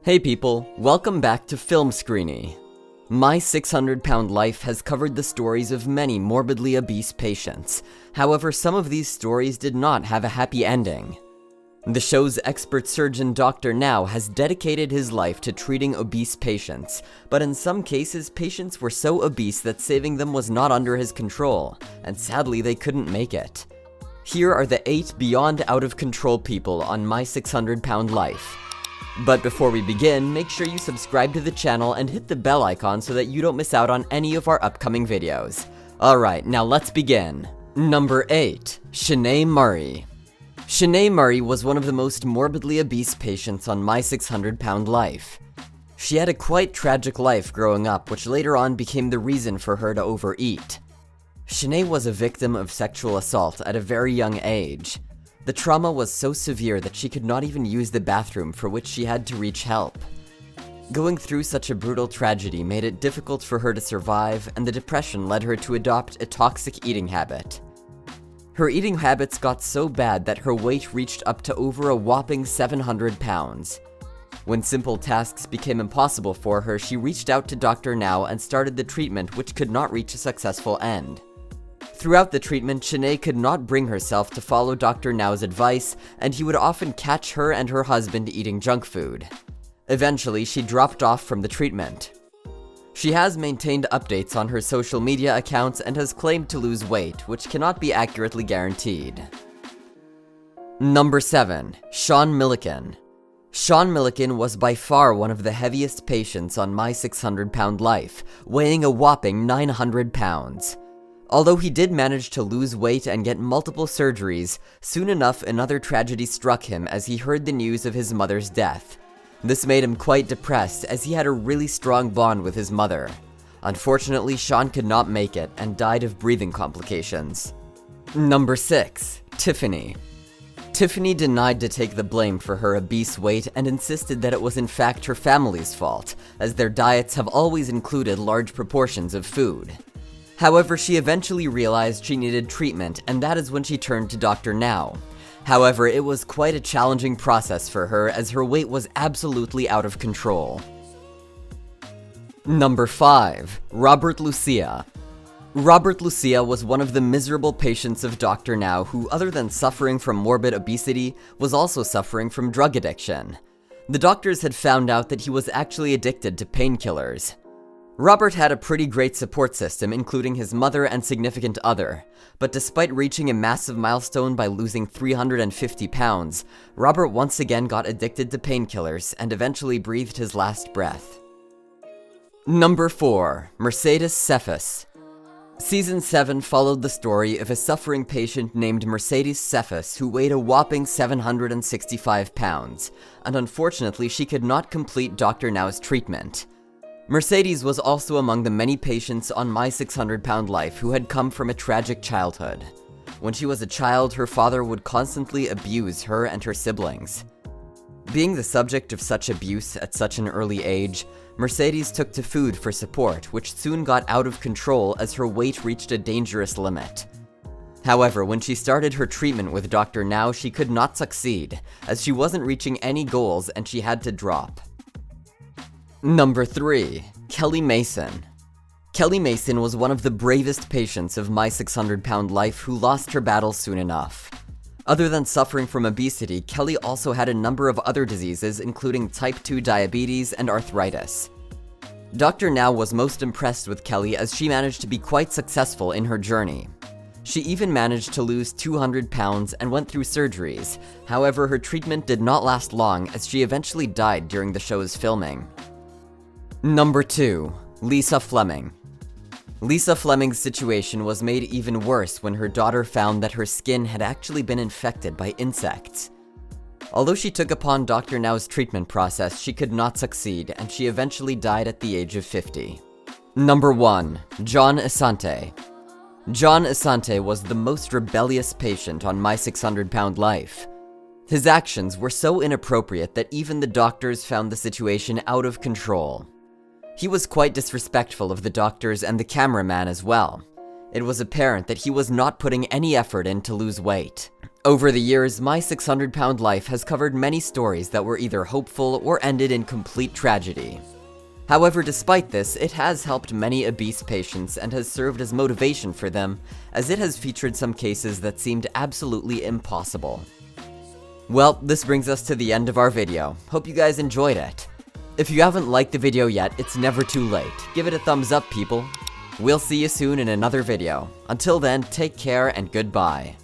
Hey people, welcome back to Film Screeny. My 600-Pound Life has covered the stories of many morbidly obese patients. However, some of these stories did not have a happy ending. The show's expert surgeon Dr. Now has dedicated his life to treating obese patients, but in some cases, patients were so obese that saving them was not under his control, and sadly they couldn't make it. Here are the 8 beyond out-of-control people on My 600-Pound Life. But before we begin, make sure you subscribe to the channel and hit the bell icon so that you don't miss out on any of our upcoming videos. Alright, now let's begin. Number 8. Shanae Murray. Shanae Murray was one of the most morbidly obese patients on My 600-Pound Life. She had a quite tragic life growing up, which later on became the reason for her to overeat. Shanae was a victim of sexual assault at a very young age. The trauma was so severe that she could not even use the bathroom, for which she had to reach help. Going through such a brutal tragedy made it difficult for her to survive, and the depression led her to adopt a toxic eating habit. Her eating habits got so bad that her weight reached up to over a whopping 700 pounds. When simple tasks became impossible for her, she reached out to Dr. Now and started the treatment, which could not reach a successful end. Throughout the treatment, Shanae could not bring herself to follow Dr. Now's advice, and he would often catch her and her husband eating junk food. Eventually, she dropped off from the treatment. She has maintained updates on her social media accounts and has claimed to lose weight, which cannot be accurately guaranteed. Number 7. Sean Milliken. Sean Milliken was by far one of the heaviest patients on My 600-Pound Life, weighing a whopping 900 pounds. Although he did manage to lose weight and get multiple surgeries, soon enough another tragedy struck him as he heard the news of his mother's death. This made him quite depressed as he had a really strong bond with his mother. Unfortunately, Sean could not make it and died of breathing complications. Number 6. Tiffany. Tiffany denied to take the blame for her obese weight and insisted that it was in fact her family's fault, as their diets have always included large proportions of food. However, she eventually realized she needed treatment, and that is when she turned to Dr. Now. However, it was quite a challenging process for her as her weight was absolutely out of control. Number 5. Robert Lucia. Robert Lucia was one of the miserable patients of Dr. Now who, other than suffering from morbid obesity, was also suffering from drug addiction. The doctors had found out that he was actually addicted to painkillers. Robert had a pretty great support system, including his mother and significant other, but despite reaching a massive milestone by losing 350 pounds, Robert once again got addicted to painkillers and eventually breathed his last breath. Number 4. Mercedes Cephas. Season 7 followed the story of a suffering patient named Mercedes Cephas who weighed a whopping 765 pounds, and unfortunately she could not complete Dr. Now's treatment. Mercedes was also among the many patients on My 600-Pound Life who had come from a tragic childhood. When she was a child, her father would constantly abuse her and her siblings. Being the subject of such abuse at such an early age, Mercedes took to food for support, which soon got out of control as her weight reached a dangerous limit. However, when she started her treatment with Dr. Now, she could not succeed, as she wasn't reaching any goals and she had to drop. Number 3. Kelly Mason. Kelly Mason was one of the bravest patients of My 600-Pound Life who lost her battle soon enough. Other than suffering from obesity, Kelly also had a number of other diseases, including type 2 diabetes and arthritis. Dr. Now was most impressed with Kelly as she managed to be quite successful in her journey. She even managed to lose 200 pounds and went through surgeries. However, her treatment did not last long as she eventually died during the show's filming. Number 2. Lisa Fleming. Lisa Fleming's situation was made even worse when her daughter found that her skin had actually been infected by insects. Although she took upon Dr. Now's treatment process, she could not succeed, and she eventually died at the age of 50. Number 1. John Asante. John Asante was the most rebellious patient on My 600-Pound Life. His actions were so inappropriate that even the doctors found the situation out of control. He was quite disrespectful of the doctors and the cameraman as well. It was apparent that he was not putting any effort in to lose weight. Over the years, My 600 Pound Life has covered many stories that were either hopeful or ended in complete tragedy. However, despite this, it has helped many obese patients and has served as motivation for them, as it has featured some cases that seemed absolutely impossible. Well, this brings us to the end of our video. Hope you guys enjoyed it. If you haven't liked the video yet, it's never too late. Give it a thumbs up, people. We'll see you soon in another video. Until then, take care and goodbye.